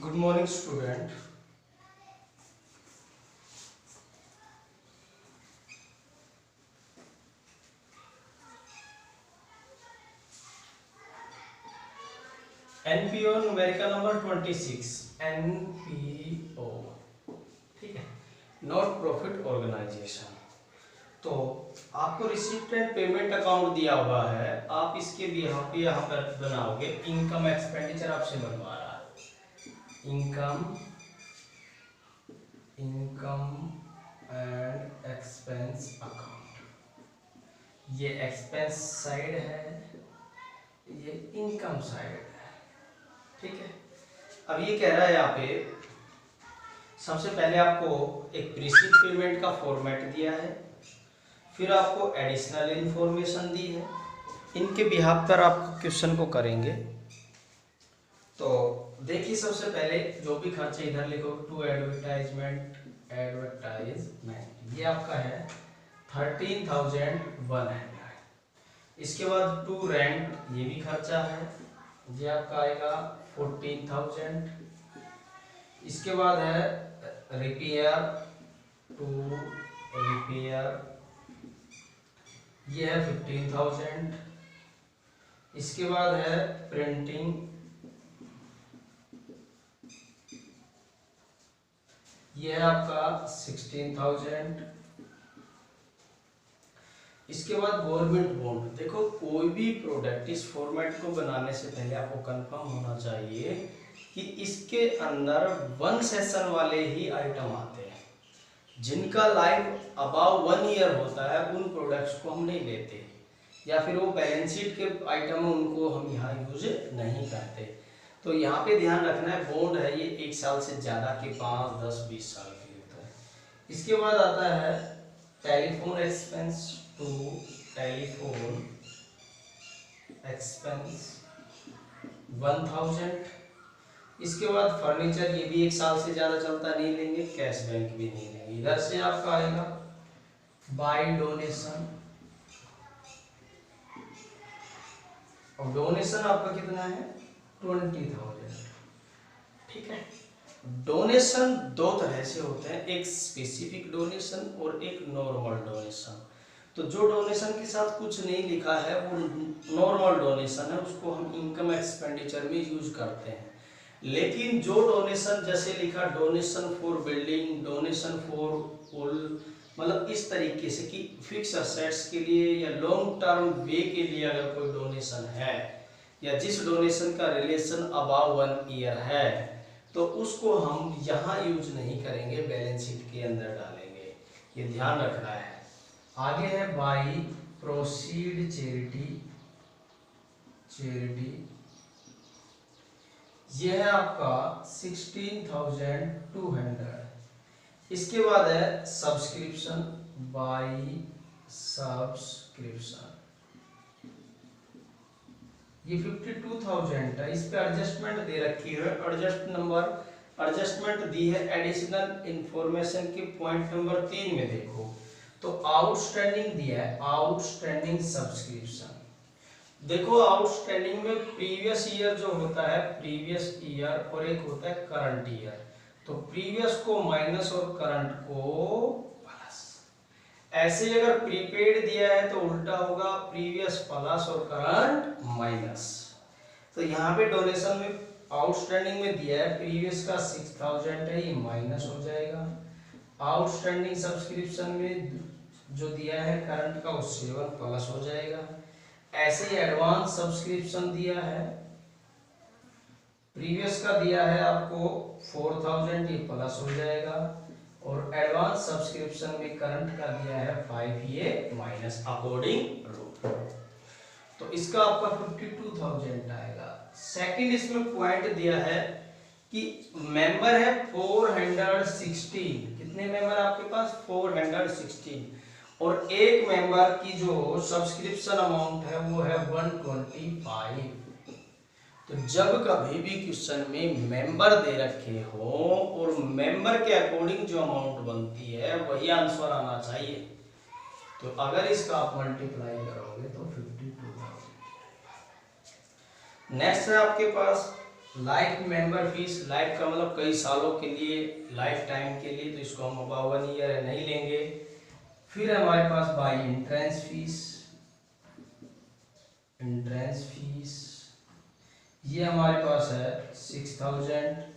Good morning, student. NPO numerical number 26 NPO, ठीक है, not profit organisation. तो आपको रिसिप्ट एंड पेमेंट अकाउंट दिया हुआ है, आप इसके भी यहाँ पर बनाओगे। इनकम एक्सपेंडिचर आपसे बनवा रहा है, इनकम एंड एक्सपेंस अकाउंट। ये एक्सपेंस साइड है, ये इनकम साइड है, ठीक है। अब ये कह रहा है यहाँ पे सबसे पहले आपको एक प्रीसिप पेमेंट का फॉर्मेट दिया है, फिर आपको एडिशनल इंफॉर्मेशन दी है। इनके बिहाफ पर आप क्वेश्चन को करेंगे। तो देखिए, सबसे पहले जो भी खर्चे इधर लिखो, टू एडवर्टाइजमेंट, ये आपका है 13,100। इसके बाद टू रेंट, ये भी खर्चा है, ये आपका आएगा 14,000। इसके बाद है रिपेयर, टू रिपेयर, ये है 15,000। इसके बाद है प्रिंटिंग, ये है आपका 16,000। इसके बाद गवर्नमेंट बॉन्ड। देखो, कोई भी प्रोडक्ट इस फॉर्मेट को बनाने से पहले आपको कंफर्म होना चाहिए कि इसके अंदर वन सेशन वाले ही आइटम आते हैं। जिनका लाइफ अबाव 1 ईयर होता है उन प्रोडक्ट्स को हम नहीं लेते, या फिर वो बैलेंस शीट के आइटम है उनको हम यहाँ यूज नहीं करते। तो यहाँ पे ध्यान रखना है, बॉन्ड है ये 1 साल से ज़्यादा के 5, 10, 20 साल के होता है। इसके बाद आता है telephone expense, to telephone expense 1,000। इसके बाद फर्नीचर, ये भी 1 साल से ज़्यादा चलता नहीं लेंगे, कैश बैंक भी नहीं लेंगे। इधर से आपका आएगा बाय डोनेशन, और डोनेशन आपका कितना है 20,000, ठीक है। डोनेशन दो तरह से होते हैं, एक स्पेसिफिक डोनेशन और एक नॉर्मल डोनेशन। तो जो डोनेशन के साथ कुछ नहीं लिखा है वो नॉर्मल डोनेशन है, उसको हम इनकम एक्सपेंडिचर में यूज करते हैं। लेकिन जो डोनेशन जैसे लिखा donation for building, donation for पुल, मतलब इस तरीके से कि फिक्स असेट्स के लिए या लॉन्ग टर्म वे के लिए अगर कोई डोनेशन है, या जिस डोनेशन का रिलेशन अबाव 1 ईयर है, तो उसको हम यहाँ यूज नहीं करेंगे, बैलेंस शीट के अंदर डालेंगे। ये ध्यान रखना है। आगे है बाई प्रोसीड चैरिटी, ये है आपका 16,200। इसके बाद है सब्सक्रिप्शन, बाई सब्सक्रिप्शन, ये 52,000 है। इस पे एडजस्टमेंट दे रखी है, एडजस्टमेंट दी है एडिशनल इंफॉर्मेशन के पॉइंट नंबर 3 में देखो। तो आउटस्टैंडिंग दिया है, आउटस्टैंडिंग सब्सक्रिप्शन। देखो, आउटस्टैंडिंग में प्रीवियस ईयर जो होता है, प्रीवियस ईयर, और एक होता है करंट ईयर। तो प्रीवियस को माइनस और करंट को प्लस। ऐसे अगर प्रीपेड दिया है तो उल्टा होगा, प्रीवियस प्लस और करंट माइनस। तो यहाँ पे डोनेशन में आउटस्टैंडिंग में दिया है प्रीवियस का 6,000 है, ये माइनस हो जाएगा। आउटस्टैंडिंग सब्सक्रिप्शन में जो दिया है करंट का, उससे 7 प्लस हो जाएगा। ऐसे ही एडवांस सब्सक्रिप्शन दिया है, प्रीवियस का दिया है आपको 4,000, ये प्लस हो जाएगा। और एडवांस सब्सक्रिप्शन में करंट का दिया है 5, ये माइनस अकॉर्डिंग रूल। तो इसका आपका 52,000 आएगा। सेकंड इसमें पॉइंट दिया है कि मेंबर है 416। कितने मेंबर आपके पास 416, और एक मेंबर की जो सब्सक्रिप्शन अमाउंट है वो है 125। तो जब कभी भी क्वेश्चन में मेंबर दे रखे हो और मेंबर के अकॉर्डिंग जो अमाउंट बनती है वही आंसर आना चाहिए। तो अगर इसका आप मल्टीप्लाई करोगे तो 52,000। नेक्स्ट है आपके पास लाइफ मेंबर फीस, लाइफ का मतलब कई सालों के लिए, लाइफ टाइम के लिए, तो इसको हम 1 ईयर नहीं लेंगे। फिर हमारे पास by entrance fees, entrance fees ये हमारे पास है 6000।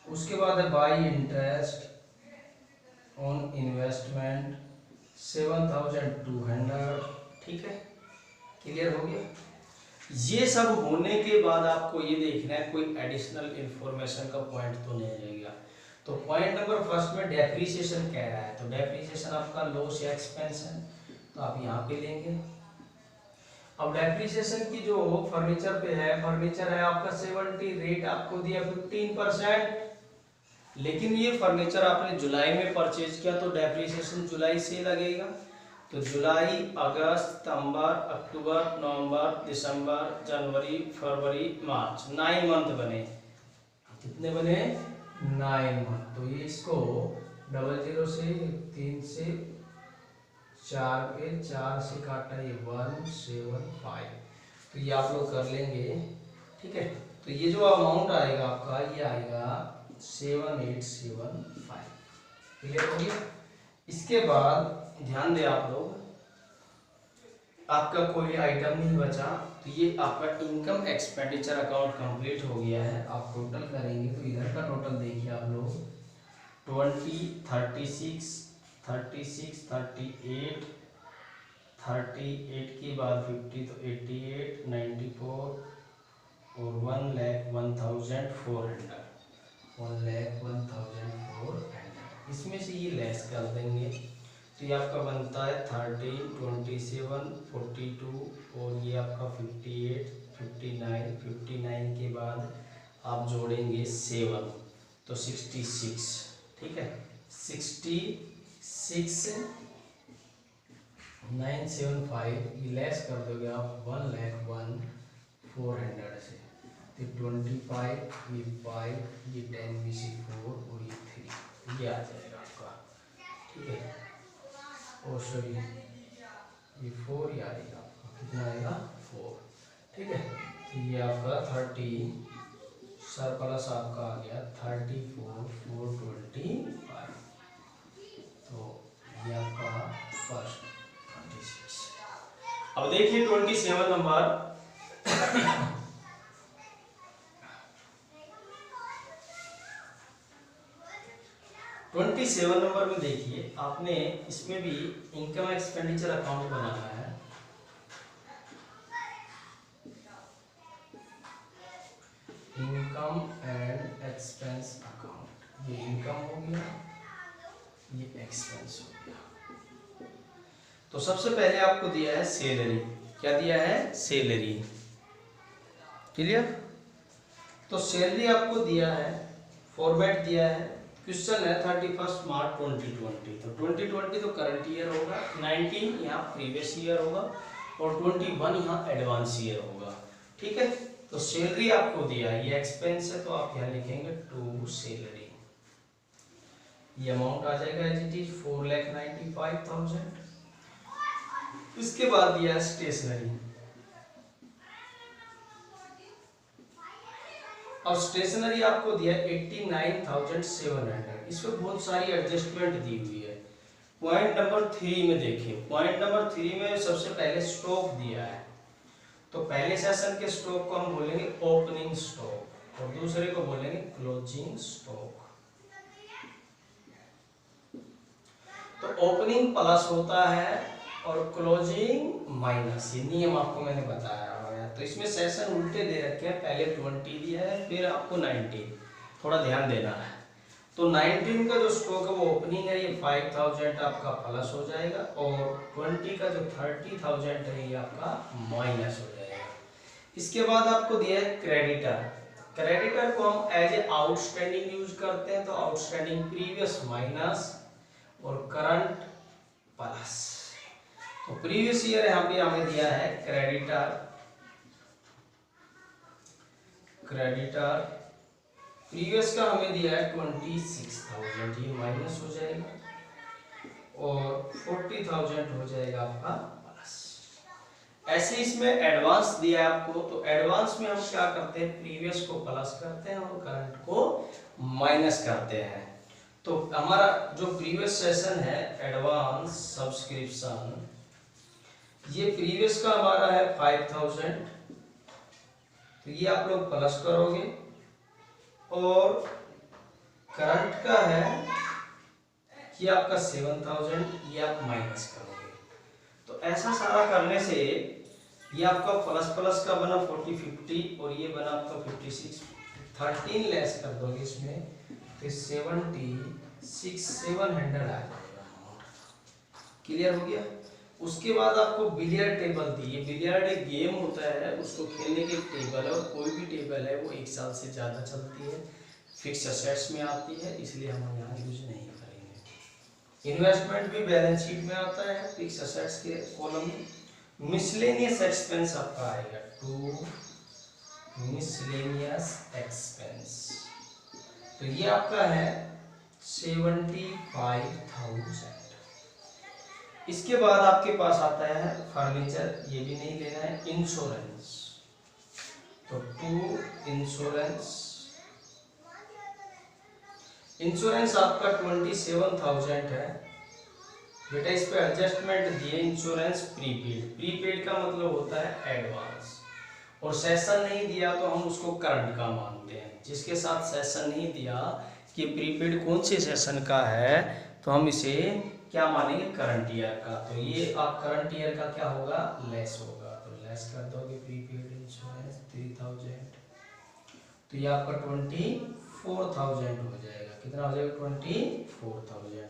उसके बाद है बाई इंटरेस्ट ऑन इन्वेस्टमेंट 7200। ठीक है, क्लियर हो गया। ये सब होने के बाद आपको ये देखना है कोई एडिशनल इंफॉर्मेशन का पॉइंट तो नहीं रहेगा। तो पॉइंट नंबर फर्स्ट में डेप्रिसिएशन कह रहा है, तो डेप्रिसिएशन आपका लॉस या एक्सपेंस है, तो आप यहाँ पे लेंगे। अब डेप्रिसिएशन की जो फर्नीचर पे है, फर्नीचर है आपका 70, रेट आपको दिया 15%, लेकिन ये फर्नीचर आपने जुलाई में परचेज किया तो डेप्रिसिएशन जुलाई से लगेगा। तो जुलाई, अगस्त, सितंबर, अक्टूबर, नवंबर, दिसंबर, जनवरी, फरवरी, मार्च, 9 मंथ बने। कितने बने? 9 मंथ। तो ये इसको 00 से 3 से 4 पे 4 से काटा, ये 175। तो ये आप लोग कर लेंगे। ठीक है, तो ये जो अमाउंट आएगा आपका, ये आएगा 7875। क्लियर हो गया। इसके बाद ध्यान दें आप लोग, आपका कोई आइटम नहीं बचा, तो ये आपका इनकम एक्सपेंडिचर अकाउंट कंप्लीट हो गया है। आप टोटल करेंगे तो इधर का टोटल देखिए आप लोग, 20, 36, 36, 38, 38 के बाद 50 तो 88, 94 और 1,01,400, 1,01,400। इसमें से ये लेस कर देंगे तो ये आपका बनता है 13, 27, 42 और ये आपका 58, 59, 59 के बाद आप जोड़ेंगे 7 तो 66। ठीक है, 66, 975 ये लेस कर दोगे आप 1,01,400 से, तो 25, ये 5, ये 10 में से 4 और ये 3, ये आ जाएगा आपका। ठीक है, और सॉरी ये 4 ही आएगा आपका, कितना आएगा 4। ठीक है, तो ये आपका 30 सर प्लस आपका आ गया 34, 425। तो ये आपका फर्स्ट 26। अब देखिए 27 नंबर, 27 नंबर में देखिए आपने इसमें भी इनकम एक्सपेंडिचर अकाउंट बनाना है। इनकम एंड एक्सपेंस अकाउंट, ये इनकम हो गया, ये एक्सपेंस हो गया। तो सबसे पहले आपको दिया है सैलरी, क्या दिया है? सैलरी। क्लियर? तो सैलरी आपको दिया है, फॉर्मेट दिया है, क्वेश्चन है 31 मार्च 2020, तो 2020 तो करंट ईयर होगा, 19 यहाँ प्रीवियस ईयर होगा और 21 यहाँ एडवांस ईयर होगा। ठीक है, तो सैलरी आपको दिया है, ये एक्सपेंस है तो आप यहाँ लिखेंगे टू सैलरी, ये अमाउंट आ जाएगा एज इट इज 4,95,000। इसके बाद दिया है स्टेशनरी। और स्टेशनरी आपको दिया 89,700। इसमें बहुत सारी एडजस्टमेंट दी हुई है। पॉइंट नंबर 3 में देखिए, पॉइंट नंबर 3 में सबसे पहले स्टॉक दिया है, तो पहले सेशन के स्टॉक को हम बोलेंगे ओपनिंग स्टॉक और दूसरे को बोलेंगे क्लोजिंग स्टॉक। तो ओपनिंग प्लस होता है और क्लोजिंग माइनस, ये नियम आपको मैंने बताया है। तो इसमें सेशन उल्टे दे रखे हैं, पहले 20 दिया है फिर आपको 19, थोड़ा ध्यान देना है। तो 19 का जो स्टॉक है वो ओपनिंग है, ये 5,000 आपका प्लस हो जाएगा और 20 का जो 30,000 है ये आपका माइनस हो जाएगा। इसके बाद आपको दिया है क्रेडिटर। क्रेडिटर को हम एज ए आउटस्टैंडिंग यूज करते हैं, तो आउटस्टैंडिंग प्रीवियस माइनस और करंट प्लस। तो प्रीवियस ईयर यहाँ पे हमें दिया है क्रेडिटर, क्रेडिटर प्रीवियस का हमें दिया है 26,000, ये माइनस हो जाएगा और 40,000 हो जाएगा आपका प्लस। ऐसे इसमें एडवांस दिया है आपको, तो एडवांस में हम क्या करते हैं, प्रीवियस को प्लस करते हैं और करंट को माइनस करते हैं। तो हमारा जो प्रीवियस सेशन है एडवांस सब्सक्रिप्शन, ये प्रीवियस का हमारा है 5000, तो ये आप लोग प्लस करोगे, और करंट का है ये आपका 7000, ये आप माइनस करोगे। तो ऐसा सारा करने से ये आपका प्लस प्लस का बना 40 50 और ये बना आपका 56, 13 लेस कर दोगे इसमें तो 76 700 आ जाएगा। क्लियर हो गया। उसके बाद आपको बिलियर्ड टेबल दी है। बिलियर्ड एक गेम होता है, उसको खेलने की एक टेबल है, और कोई भी टेबल है वो 1 साल से ज़्यादा चलती है, फिक्स असेट्स में आती है, इसलिए हम यहाँ यूज नहीं करेंगे। इन्वेस्टमेंट भी बैलेंस शीट में आता है फिक्स असेट्स के कॉलम में। मिसलेनियस एक्सपेंस आपका आएगा टू मिसलेनियस एक्सपेंस, तो ये आपका है 75,000। इसके बाद आपके पास आता है फर्नीचर, ये भी नहीं लेना है। इंश्योरेंस, तो टू इंश्योरेंस, इंश्योरेंस आपका 27,000 है बेटा। इस पे एडजस्टमेंट दिए। इंश्योरेंस प्रीपेड, प्रीपेड का मतलब होता है एडवांस, और सेशन नहीं दिया तो हम उसको करंट का मानते हैं। जिसके साथ सेशन नहीं दिया कि प्रीपेड कौन से सेशन का है, तो हम इसे क्या मानेंगे, करंट ईयर का। तो ये आप करंट ईयर का क्या होगा, लेस होगा, तो लेस कर दोगे प्रीपेड इंश्योरेंस 3000, तो ये आपका 24,000 हो जाएगा। कितना हो जाएगा, 24,000।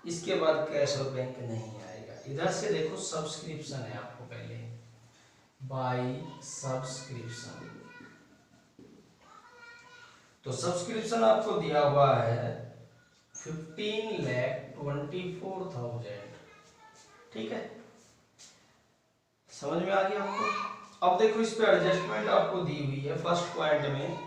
इसके बाद कैश और बैंक नहीं आएगा। इधर से देखो सब्सक्रिप्शन है आपको पहले, बाय सब्सक्रिप्शन, तो सब्सक्रिप्शन आपको दिया हुआ है 15,24,000। ठीक है, समझ में आ गया आपको। अब देखो इस पे एडजस्टमेंट आपको दी हुई है फर्स्ट पॉइंट में।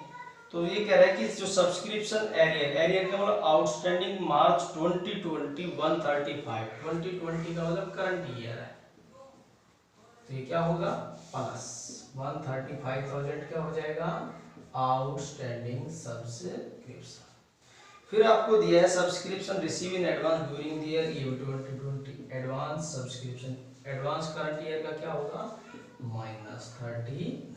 तो ये कह रहा है कि जो सब्सक्रिप्शन एरियर, एरियर का मतलब आउटस्टैंडिंग मार्च 2020 135, 2020 का मतलब करंट ईयर है, तो ये क्या होगा, प्लस 135,000 क्या हो जाएगा, आउटस्टैंडिंग सब्सक्रिप्शन। फिर आपको दिया है subscription receive in advance during the year 2020, advance subscription, advance current year का क्या होगा, -39,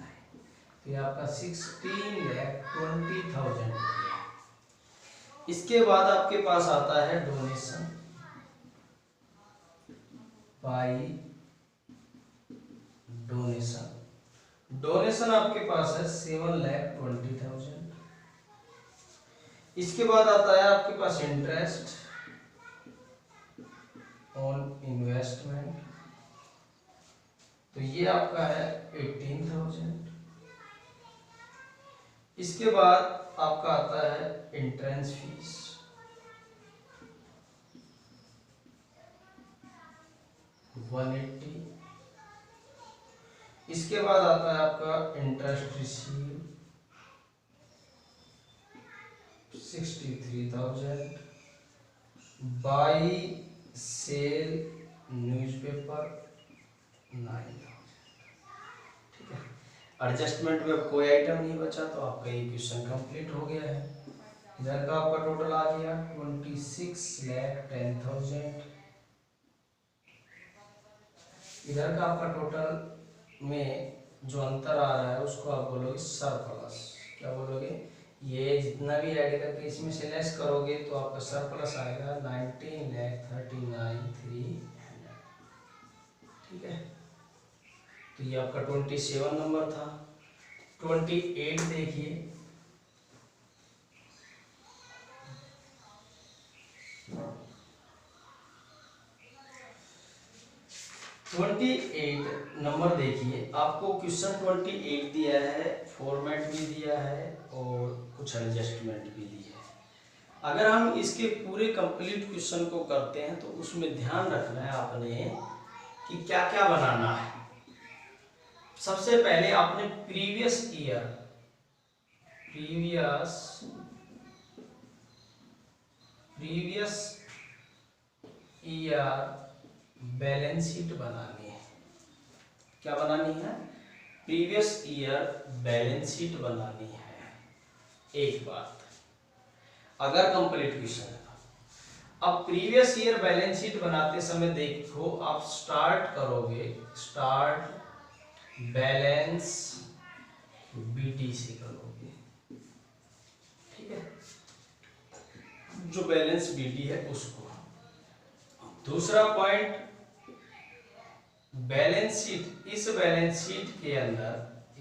तो ये आपका 16,20,000 हो गया। इसके बाद आपके पास आता है डोनेशन बाय डोनेशन, डोनेशन आपके पास है 7,20,000। इसके बाद आता है आपके पास इंटरेस्ट ऑन इन्वेस्टमेंट, तो ये आपका है 18,000। इसके बाद आपका आता है एंट्रेंस फीस 180। इसके बाद आता है आपका interest receive 63,000, by sale newspaper 9,000। ठीक है, एडजस्टमेंट में कोई आइटम नहीं बचा, तो आपका ये क्वेश्चन कंप्लीट हो गया है। इधर का आपका टोटल आ गया 26,10,000। इधर का आपका टोटल में जो अंतर आ रहा है उसको आप बोलोगे सरप्लस। क्या बोलोगे, ये जितना भी ऐड करके इसमें से लेस करोगे तो आपका सरप्लस आएगा 19,39,300। ठीक है, तो ये आपका 27 नंबर था। 28 देखिए, 28 नंबर देखिए, आपको क्वेश्चन 28 दिया है, फॉर्मेट भी दिया है और कुछ एडजस्टमेंट भी दी है। अगर हम इसके पूरे कंप्लीट क्वेश्चन को करते हैं तो उसमें ध्यान रखना है आपने कि क्या क्या बनाना है। सबसे पहले आपने प्रीवियस ईयर बैलेंस शीट बनानी है। क्या बनानी है? प्रीवियस ईयर बैलेंस शीट बनानी है। एक बात, अगर कंप्लीट क्वेश्चन है तो अब प्रीवियस ईयर बैलेंस शीट बनाते समय देखो, आप स्टार्ट करोगे, स्टार्ट बैलेंस बीटी से करोगे, ठीक है, जो बैलेंस बीटी है उसको। दूसरा पॉइंट, बैलेंस शीट, इस बैलेंस शीट के अंदर,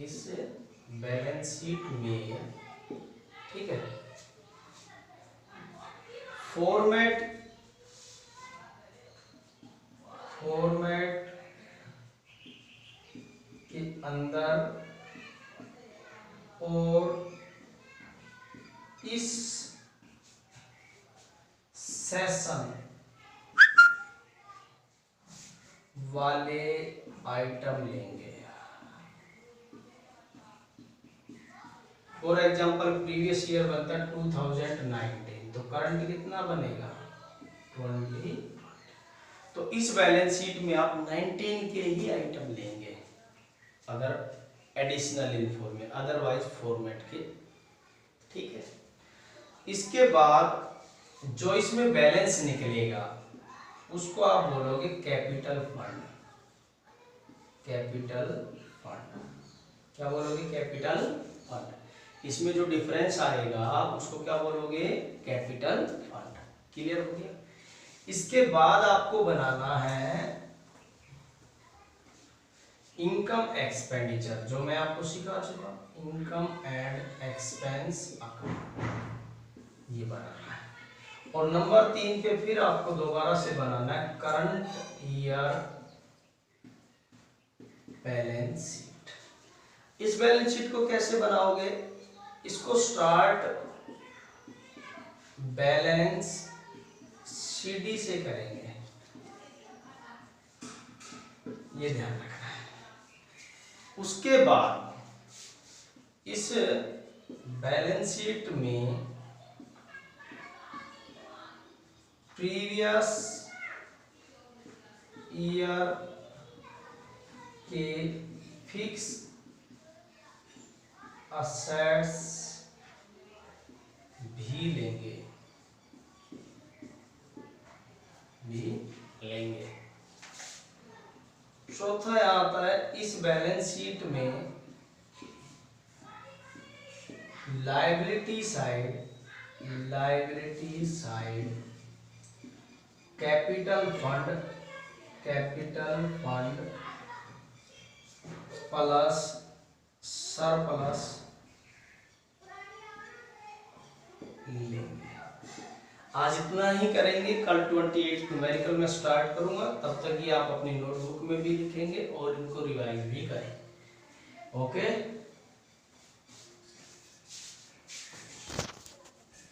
इस बैलेंस शीट में, ठीक है, फॉर्मेट के अंदर और इस सेशन वाले आइटम लेंगे। फॉर एग्जांपल प्रीवियस ईयर बनता है 2019, तो करंट कितना बनेगा? 20। तो इस बैलेंस शीट में आप 19 के ही आइटम लेंगे, अगर एडिशनल इनफॉर्मेशन, अदरवाइज फॉर्मेट के, ठीक है। इसके बाद जो इसमें बैलेंस निकलेगा उसको आप बोलोगे कैपिटल फंड। कैपिटल फंड, क्या बोलोगे? Capital fund. इसमें जो डिफरेंस आएगा उसको क्या बोलोगे? Capital fund. क्लियर हो गया? इसके बाद आपको बनाना है इनकम एक्सपेंडिचर, जो मैं आपको सिखा चुका, इनकम एंड एक्सपेंस अकाउंट, ये बनाना है। और नंबर 3 पे फिर आपको दोबारा से बनाना है करंट ईयर बैलेंस शीट। इस बैलेंस शीट को कैसे बनाओगे? इसको स्टार्ट बैलेंस सीडी से करेंगे, ये ध्यान रखना है। उसके बाद इस बैलेंस शीट में प्रीवियस ईयर के फिक्स असेट्स भी लेंगे, चौथा आता है इस बैलेंस शीट में liability side capital fund plus surplus लेंगे। आज इतना ही करेंगे, कल 28 न्यूमेरिकल में स्टार्ट करूंगा, तब तक ये आप अपनी नोटबुक में भी लिखेंगे और इनको रिवाइज भी करें। ओके।